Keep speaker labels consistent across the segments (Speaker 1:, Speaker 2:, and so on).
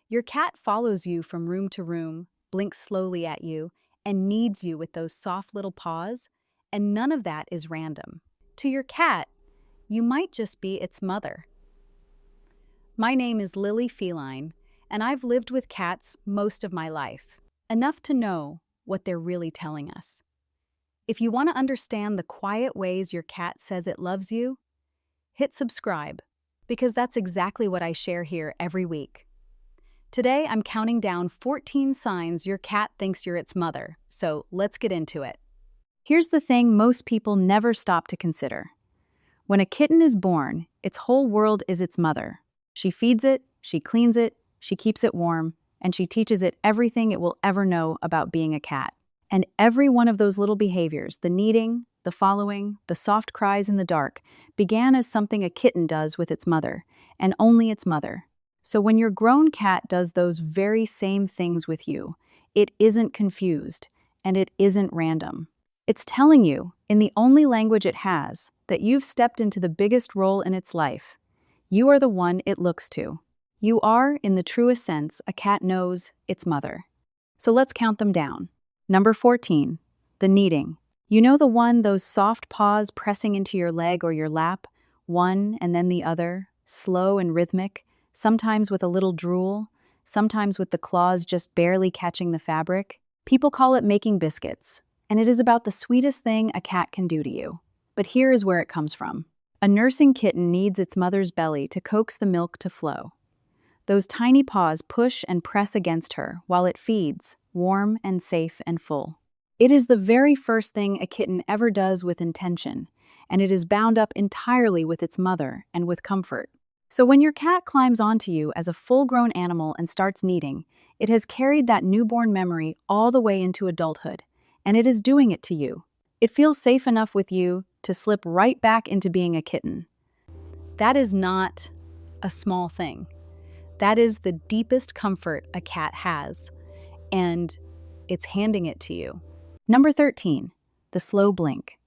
Speaker 1: Your cat follows you from room to room, blinks slowly at you, and kneads you with those soft little paws, and none of that is random. To your cat, you might just be its mother. My name is Lily Feline, and I've lived with cats most of my life, enough to know what they're really telling us. If you want to understand the quiet ways your cat says it loves you, hit subscribe, because that's exactly what I share here every week. Today, I'm counting down 14 signs your cat thinks you're its mother, so let's get into it. Here's the thing most people never stop to consider. When a kitten is born, its whole world is its mother. She feeds it, she cleans it, she keeps it warm, and she teaches it everything it will ever know about being a cat. And every one of those little behaviors, the kneading, the following, the soft cries in the dark, began as something a kitten does with its mother, and only its mother. So when your grown cat does those very same things with you, it isn't confused, and it isn't random. It's telling you, in the only language it has, that you've stepped into the biggest role in its life. You are the one it looks to. You are, in the truest sense, a cat knows its mother. So let's count them down. Number 14, the kneading. You know the one, those soft paws pressing into your leg or your lap, one and then the other, slow and rhythmic, sometimes with a little drool, sometimes with the claws just barely catching the fabric. People call it making biscuits, and it is about the sweetest thing a cat can do to you. But here is where it comes from. A nursing kitten kneads its mother's belly to coax the milk to flow. Those tiny paws push and press against her while it feeds, warm and safe and full. It is the very first thing a kitten ever does with intention, and it is bound up entirely with its mother and with comfort. So when your cat climbs onto you as a full-grown animal and starts kneading, it has carried that newborn memory all the way into adulthood, and it is doing it to you. It feels safe enough with you to slip right back into being a kitten. That is not a small thing. That is the deepest comfort a cat has, and it's handing it to you. Number 13, the slow blink.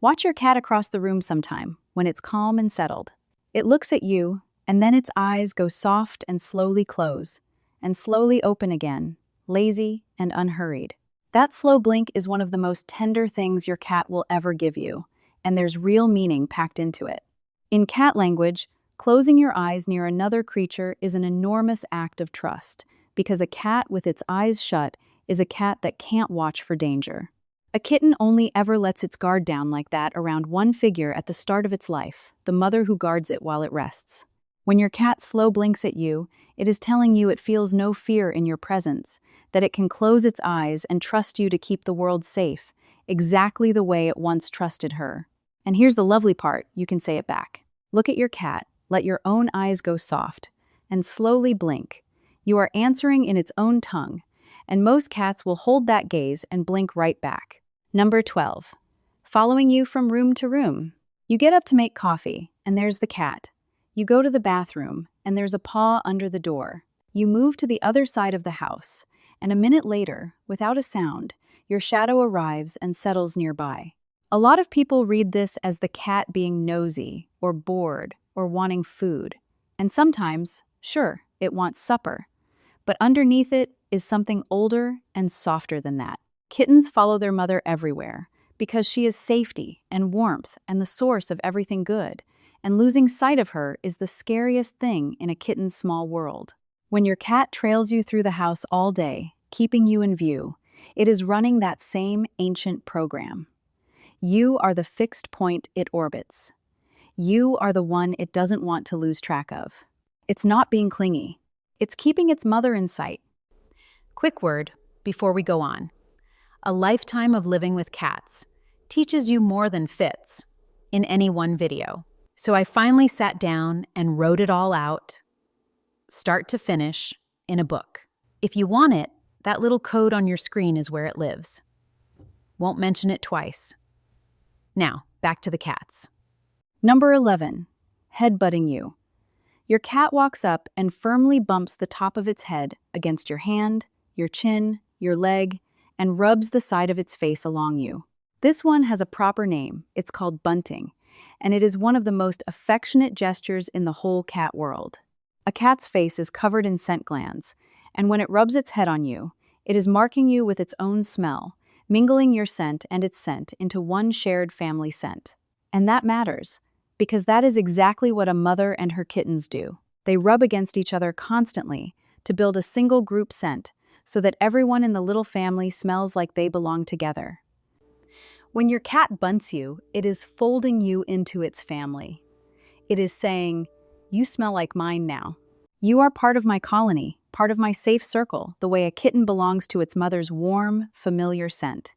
Speaker 1: Watch your cat across the room sometime when it's calm and settled. It looks at you, and then its eyes go soft and slowly close, and slowly open again, lazy and unhurried. That slow blink is one of the most tender things your cat will ever give you, and there's real meaning packed into it. In cat language, closing your eyes near another creature is an enormous act of trust, because a cat with its eyes shut is a cat that can't watch for danger. A kitten only ever lets its guard down like that around one figure at the start of its life, the mother who guards it while it rests. When your cat slow blinks at you, it is telling you it feels no fear in your presence, that it can close its eyes and trust you to keep the world safe, exactly the way it once trusted her. And here's the lovely part, you can say it back. Look at your cat, let your own eyes go soft, and slowly blink. You are answering in its own tongue, and most cats will hold that gaze and blink right back. Number 12, following you from room to room. You get up to make coffee, and there's the cat. You go to the bathroom, and there's a paw under the door. You move to the other side of the house, and a minute later, without a sound, your shadow arrives and settles nearby. A lot of people read this as the cat being nosy, or bored, or wanting food. And sometimes, sure, it wants supper. But underneath it is something older and softer than that. Kittens follow their mother everywhere, because she is safety and warmth and the source of everything good. And losing sight of her is the scariest thing in a kitten's small world. When your cat trails you through the house all day, keeping you in view, it is running that same ancient program. You are the fixed point it orbits. You are the one it doesn't want to lose track of. It's not being clingy. It's keeping its mother in sight. Quick word before we go on. A lifetime of living with cats teaches you more than fits in any one video. So I finally sat down and wrote it all out, start to finish, in a book. If you want it, that little code on your screen is where it lives. Won't mention it twice. Now, back to the cats. Number 11, headbutting you. Your cat walks up and firmly bumps the top of its head against your hand, your chin, your leg, and rubs the side of its face along you. This one has a proper name. It's called bunting, and it is one of the most affectionate gestures in the whole cat world. A cat's face is covered in scent glands, and when it rubs its head on you, it is marking you with its own smell, mingling your scent and its scent into one shared family scent. And that matters, because that is exactly what a mother and her kittens do. They rub against each other constantly to build a single group scent so that everyone in the little family smells like they belong together. When your cat bunts you, it is folding you into its family. It is saying, "You smell like mine now. You are part of my colony, part of my safe circle, the way a kitten belongs to its mother's warm, familiar scent."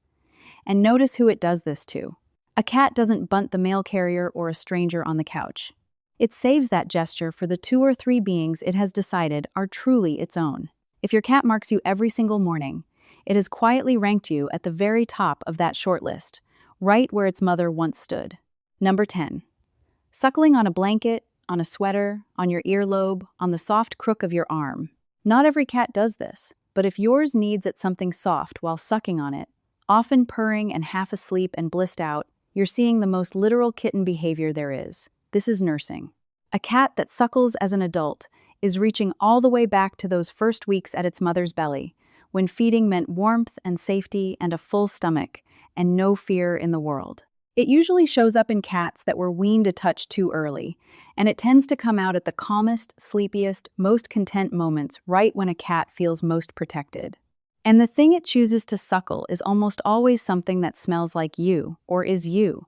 Speaker 1: And notice who it does this to. A cat doesn't bunt the mail carrier or a stranger on the couch. It saves that gesture for the 2 or 3 beings it has decided are truly its own. If your cat marks you every single morning, it has quietly ranked you at the very top of that shortlist, right where its mother once stood. Number 10. Suckling on a blanket, on a sweater, on your earlobe, on the soft crook of your arm. Not every cat does this, but if yours needs at something soft while sucking on it, often purring and half asleep and blissed out, you're seeing the most literal kitten behavior there is. This is nursing. A cat that suckles as an adult is reaching all the way back to those first weeks at its mother's belly, when feeding meant warmth and safety and a full stomach, and no fear in the world. It usually shows up in cats that were weaned a touch too early, and it tends to come out at the calmest, sleepiest, most content moments right when a cat feels most protected. And the thing it chooses to suckle is almost always something that smells like you, or is you.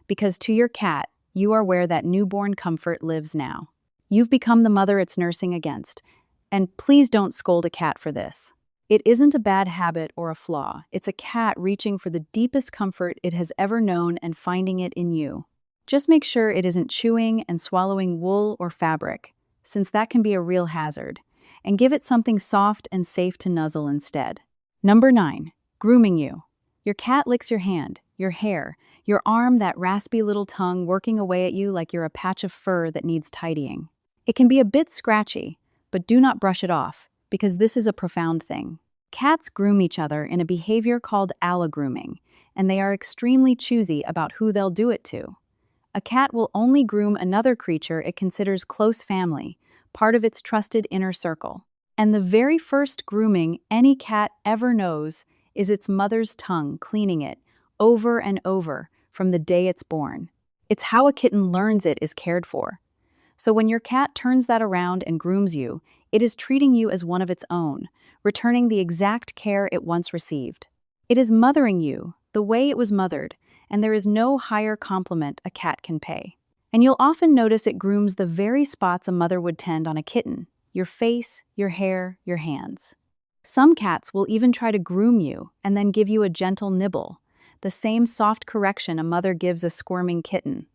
Speaker 1: Because to your cat, you are where that newborn comfort lives now. You've become the mother it's nursing against. And please don't scold a cat for this. It isn't a bad habit or a flaw. It's a cat reaching for the deepest comfort it has ever known and finding it in you. Just make sure it isn't chewing and swallowing wool or fabric, since that can be a real hazard, and give it something soft and safe to nuzzle instead. Number 9. Grooming you. Your cat licks your hand, your hair, your arm, that raspy little tongue working away at you like you're a patch of fur that needs tidying. It can be a bit scratchy, but do not brush it off, because this is a profound thing. Cats groom each other in a behavior called allogrooming, and they are extremely choosy about who they'll do it to. A cat will only groom another creature it considers close family, part of its trusted inner circle. And the very first grooming any cat ever knows is its mother's tongue cleaning it, over and over, from the day it's born. It's how a kitten learns it is cared for. So when your cat turns that around and grooms you, it is treating you as one of its own, returning the exact care it once received. It is mothering you the way it was mothered, and there is no higher compliment a cat can pay. And you'll often notice it grooms the very spots a mother would tend on a kitten: your face, your hair, your hands. Some cats will even try to groom you and then give you a gentle nibble, the same soft correction a mother gives a squirming kitten.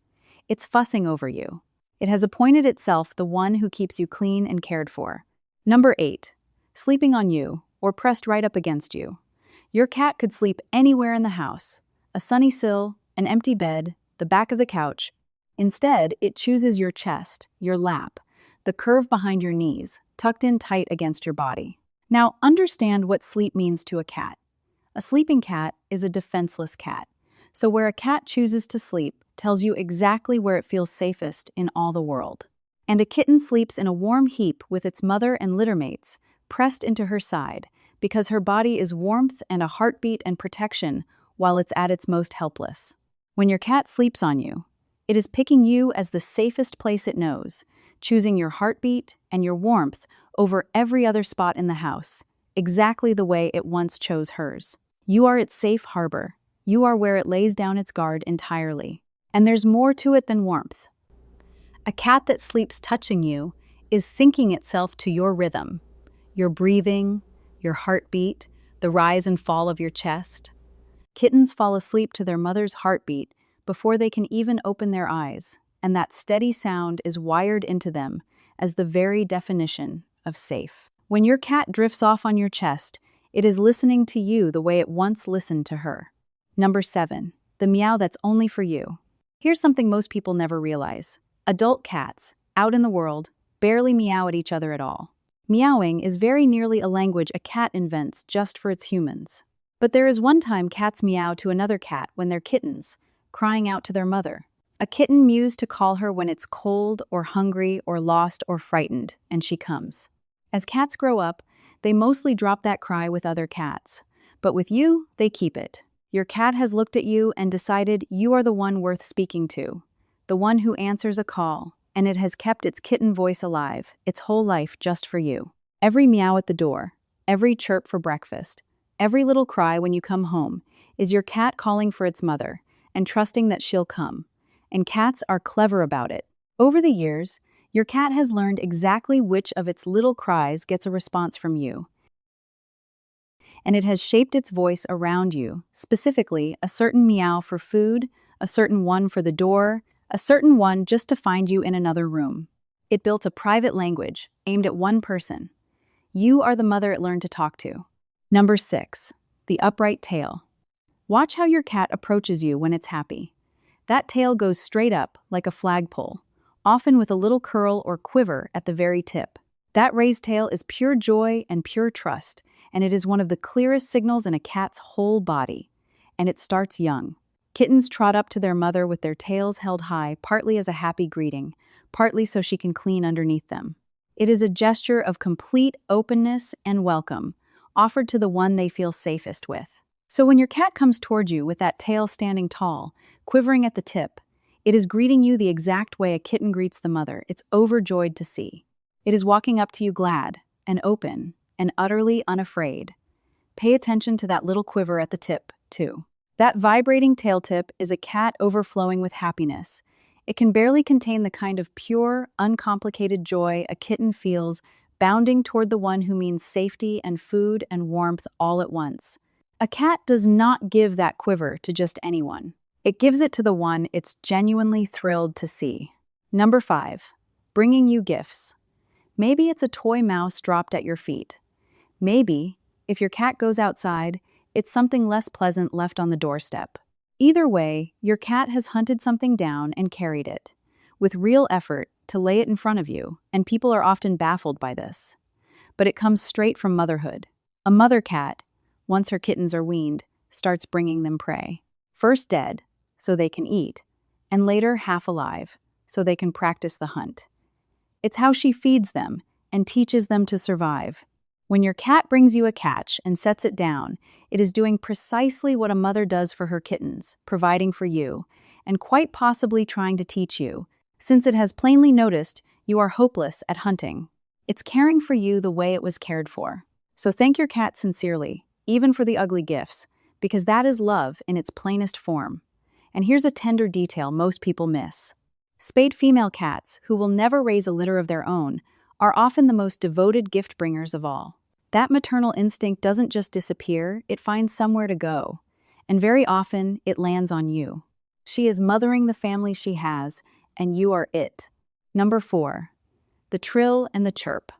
Speaker 1: It's fussing over you. It has appointed itself the one who keeps you clean and cared for. Number 8. Sleeping on you, or pressed right up against you. Your cat could sleep anywhere in the house: a sunny sill, an empty bed, the back of the couch. Instead, it chooses your chest, your lap, the curve behind your knees, tucked in tight against your body. Now, understand what sleep means to a cat. A sleeping cat is a defenseless cat. So where a cat chooses to sleep tells you exactly where it feels safest in all the world. And a kitten sleeps in a warm heap with its mother and littermates, pressed into her side, because her body is warmth and a heartbeat and protection while it's at its most helpless. When your cat sleeps on you, it is picking you as the safest place it knows, choosing your heartbeat and your warmth over every other spot in the house, exactly the way it once chose hers. You are its safe harbor. You are where it lays down its guard entirely. And there's more to it than warmth. A cat that sleeps touching you is syncing itself to your rhythm, your breathing, your heartbeat, the rise and fall of your chest. Kittens fall asleep to their mother's heartbeat before they can even open their eyes, and that steady sound is wired into them as the very definition of safe. When your cat drifts off on your chest, it is listening to you the way it once listened to her. Number 7. The meow that's only for you. Here's something most people never realize. Adult cats, out in the world, barely meow at each other at all. Meowing is very nearly a language a cat invents just for its humans. But there is one time cats meow to another cat when they're kittens, crying out to their mother. A kitten mews to call her when it's cold or hungry or lost or frightened, and she comes. As cats grow up, they mostly drop that cry with other cats. But with you, they keep it. Your cat has looked at you and decided you are the one worth speaking to, the one who answers a call, and it has kept its kitten voice alive, its whole life just for you. Every meow at the door, every chirp for breakfast, every little cry when you come home is your cat calling for its mother and trusting that she'll come. And cats are clever about it. Over the years, your cat has learned exactly which of its little cries gets a response from you. And it has shaped its voice around you, specifically a certain meow for food, a certain one for the door, a certain one just to find you in another room. It built a private language aimed at one person. You are the mother it learned to talk to. Number 6, the upright tail. Watch how your cat approaches you when it's happy. That tail goes straight up like a flagpole, often with a little curl or quiver at the very tip. That raised tail is pure joy and pure trust, and it is one of the clearest signals in a cat's whole body. And it starts young. Kittens trot up to their mother with their tails held high, partly as a happy greeting, partly so she can clean underneath them. It is a gesture of complete openness and welcome, offered to the one they feel safest with. So when your cat comes toward you with that tail standing tall, quivering at the tip, it is greeting you the exact way a kitten greets the mother. It's overjoyed to see. It is walking up to you glad and open and utterly unafraid. Pay attention to that little quiver at the tip, too. That vibrating tail tip is a cat overflowing with happiness. It can barely contain the kind of pure, uncomplicated joy a kitten feels bounding toward the one who means safety and food and warmth all at once. A cat does not give that quiver to just anyone. It gives it to the one it's genuinely thrilled to see. Number 5, bringing you gifts. Maybe it's a toy mouse dropped at your feet. Maybe, if your cat goes outside, it's something less pleasant left on the doorstep. Either way, your cat has hunted something down and carried it, with real effort, to lay it in front of you, and people are often baffled by this. But it comes straight from motherhood. A mother cat, once her kittens are weaned, starts bringing them prey. First dead, so they can eat, and later half alive, so they can practice the hunt. It's how she feeds them and teaches them to survive. When your cat brings you a catch and sets it down, it is doing precisely what a mother does for her kittens, providing for you, and quite possibly trying to teach you, since it has plainly noticed you are hopeless at hunting. It's caring for you the way it was cared for. So thank your cat sincerely, even for the ugly gifts, because that is love in its plainest form. And here's a tender detail most people miss. Spayed female cats, who will never raise a litter of their own, are often the most devoted gift bringers of all. That maternal instinct doesn't just disappear, it finds somewhere to go. And very often, it lands on you. She is mothering the family she has, and you are it. Number 4, the trill and the chirp.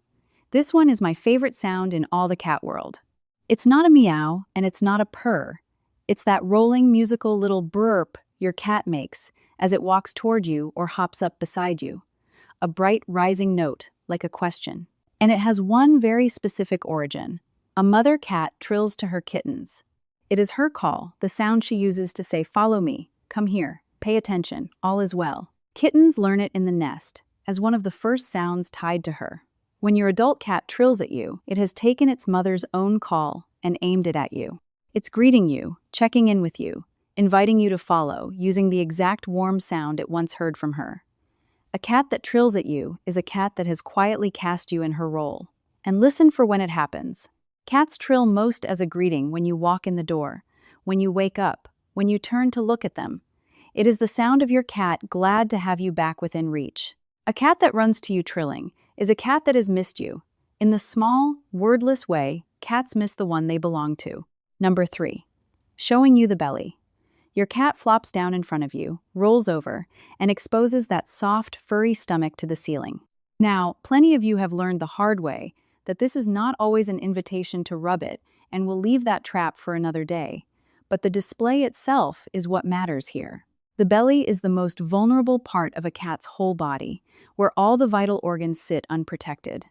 Speaker 1: This one is my favorite sound in all the cat world. It's not a meow, and it's not a purr. It's that rolling musical little burp your cat makes as it walks toward you or hops up beside you. A bright rising note, like a question. And it has one very specific origin. A mother cat trills to her kittens. It is her call, the sound she uses to say, "Follow me, come here, pay attention, all is well." Kittens learn it in the nest, as one of the first sounds tied to her. When your adult cat trills at you, it has taken its mother's own call and aimed it at you. It's greeting you, checking in with you, inviting you to follow, using the exact warm sound it once heard from her. A cat that trills at you is a cat that has quietly cast you in her role. And listen for when it happens. Cats trill most as a greeting when you walk in the door, when you wake up, when you turn to look at them. It is the sound of your cat glad to have you back within reach. A cat that runs to you trilling is a cat that has missed you. In the small, wordless way, cats miss the one they belong to. Number 3, showing you the belly. Your cat flops down in front of you, rolls over, and exposes that soft, furry stomach to the ceiling. Now, plenty of you have learned the hard way that this is not always an invitation to rub it, and will leave that trap for another day. But the display itself is what matters here. The belly is the most vulnerable part of a cat's whole body, where all the vital organs sit unprotected.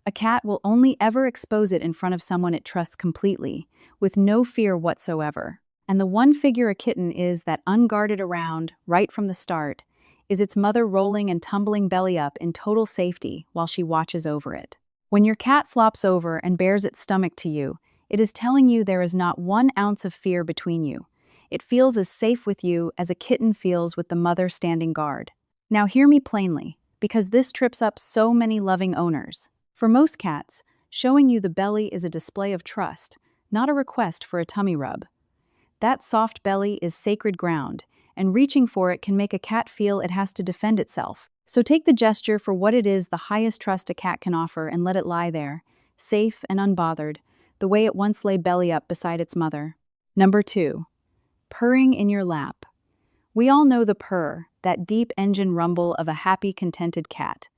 Speaker 1: A cat will only ever expose it in front of someone it trusts completely, with no fear whatsoever. And the one figure a kitten is that unguarded around, right from the start, is its mother rolling and tumbling belly up in total safety while she watches over it. When your cat flops over and bares its stomach to you, it is telling you there is not 1 ounce of fear between you. It feels as safe with you as a kitten feels with the mother standing guard. Now hear me plainly, because this trips up so many loving owners. For most cats, showing you the belly is a display of trust, not a request for a tummy rub. That soft belly is sacred ground, and reaching for it can make a cat feel it has to defend itself. So take the gesture for what it is, the highest trust a cat can offer, and let it lie there, safe and unbothered, the way it once lay belly up beside its mother. Number 2. Purring in your lap. We all know the purr, that deep engine rumble of a happy, contented cat.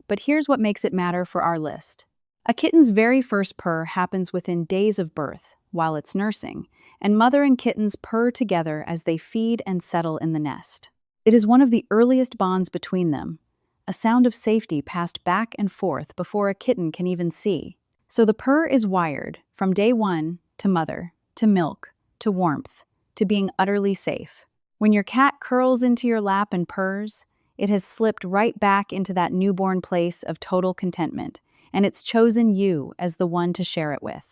Speaker 1: But here's what makes it matter for our list. A kitten's very first purr happens within days of birth, while it's nursing, and mother and kittens purr together as they feed and settle in the nest. It is one of the earliest bonds between them, a sound of safety passed back and forth before a kitten can even see. So the purr is wired, from day one, to mother, to milk, to warmth, to being utterly safe. When your cat curls into your lap and purrs, it has slipped right back into that newborn place of total contentment, and it's chosen you as the one to share it with.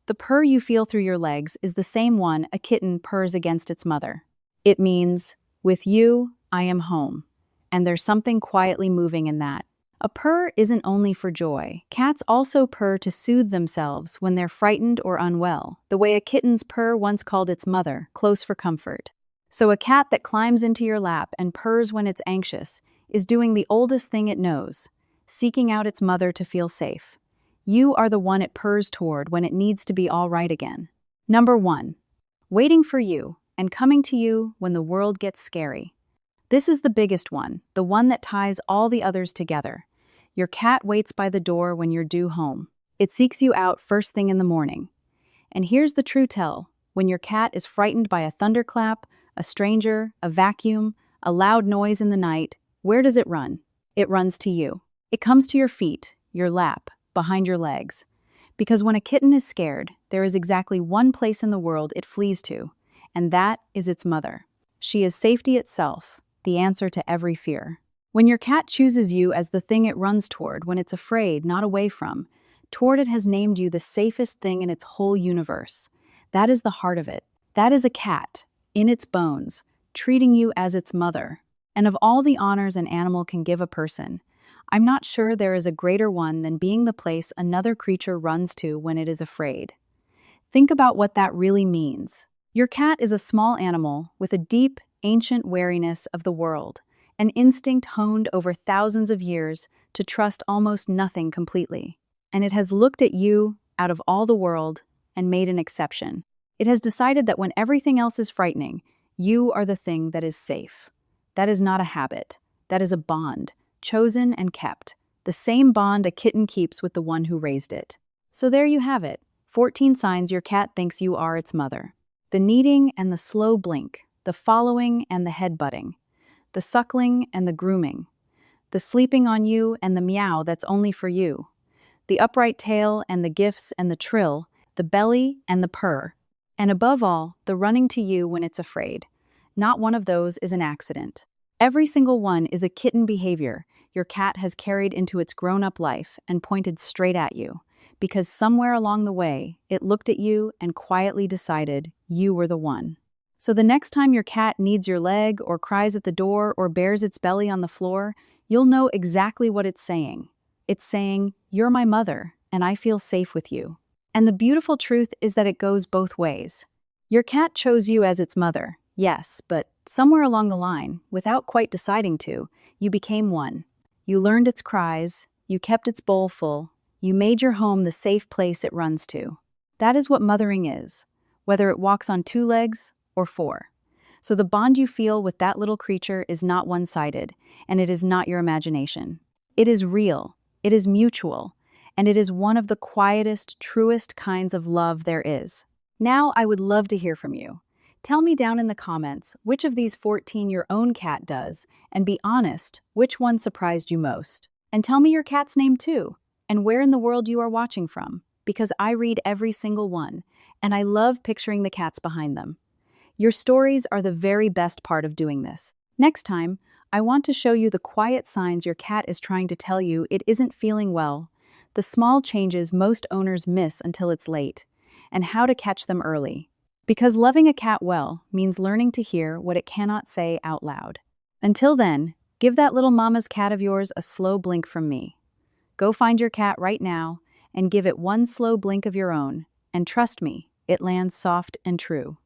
Speaker 1: The purr you feel through your legs is the same one a kitten purrs against its mother. It means, with you, I am home. And there's something quietly moving in that. A purr isn't only for joy. Cats also purr to soothe themselves when they're frightened or unwell, the way a kitten's purr once called its mother, close for comfort. So a cat that climbs into your lap and purrs when it's anxious is doing the oldest thing it knows, seeking out its mother to feel safe. You are the one it purrs toward when it needs to be all right again. Number 1. Waiting for you and coming to you when the world gets scary. This is the biggest one, the one that ties all the others together. Your cat waits by the door when you're due home. It seeks you out first thing in the morning. And here's the true tell. When your cat is frightened by a thunderclap, a stranger, a vacuum, a loud noise in the night, where does it run? It runs to you. It comes to your feet, your lap, behind your legs. Because when a kitten is scared, there is exactly one place in the world it flees to, and that is its mother. She is safety itself, the answer to every fear. When your cat chooses you as the thing it runs toward, when it's afraid, not away from, toward it has named you the safest thing in its whole universe. That is the heart of it. That is a cat, in its bones, treating you as its mother. And of all the honors an animal can give a person, I'm not sure there is a greater one than being the place another creature runs to when it is afraid. Think about what that really means. Your cat is a small animal with a deep, ancient wariness of the world, an instinct honed over thousands of years to trust almost nothing completely. And it has looked at you, out of all the world, and made an exception. It has decided that when everything else is frightening, you are the thing that is safe. That is not a habit. That is a bond, chosen and kept. The same bond a kitten keeps with the one who raised it. So there you have it, 14 signs your cat thinks you are its mother. The kneading and the slow blink, the following and the headbutting, the suckling and the grooming, the sleeping on you and the meow that's only for you, the upright tail and the gifts and the trill, the belly and the purr, and above all, the running to you when it's afraid. Not one of those is an accident. Every single one is a kitten behavior your cat has carried into its grown-up life and pointed straight at you, because somewhere along the way, it looked at you and quietly decided you were the one. So the next time your cat needs your leg or cries at the door or bares its belly on the floor, you'll know exactly what it's saying. It's saying, "You're my mother, and I feel safe with you." And the beautiful truth is that it goes both ways. Your cat chose you as its mother, yes, but somewhere along the line, without quite deciding to, you became one. You learned its cries, you kept its bowl full, you made your home the safe place it runs to. That is what mothering is, whether it walks on 2 legs or 4. So the bond you feel with that little creature is not one-sided, and it is not your imagination. It is real, it is mutual, and it is one of the quietest, truest kinds of love there is. Now I would love to hear from you. Tell me down in the comments which of these 14 your own cat does, and be honest, which one surprised you most. And tell me your cat's name too, and where in the world you are watching from, because I read every single one, and I love picturing the cats behind them. Your stories are the very best part of doing this. Next time, I want to show you the quiet signs your cat is trying to tell you it isn't feeling well, the small changes most owners miss until it's late, and how to catch them early. Because loving a cat well means learning to hear what it cannot say out loud. Until then, give that little mama's cat of yours a slow blink from me. Go find your cat right now and give it one slow blink of your own, and trust me, it lands soft and true.